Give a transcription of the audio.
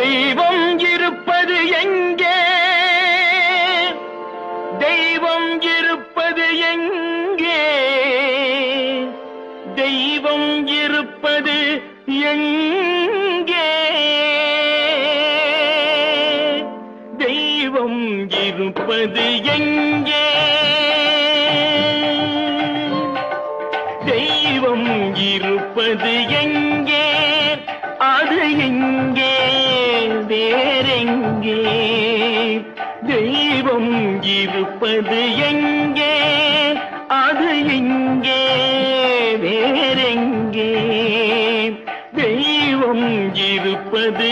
தெய்வம் இருப்பது எங்கே? தெய்வம் இருப்பது எங்கே? தெய்வம் இருப்பது எங்கே? தெய்வம் இருப்பது எங்கே? தெய்வம் இருப்பது எங்கே? அது எங்கே? வேறெங்கே? தெய்வம் இருப்பது எங்கே? அது எங்கே? வேறெங்கே? தெய்வம் இருப்பது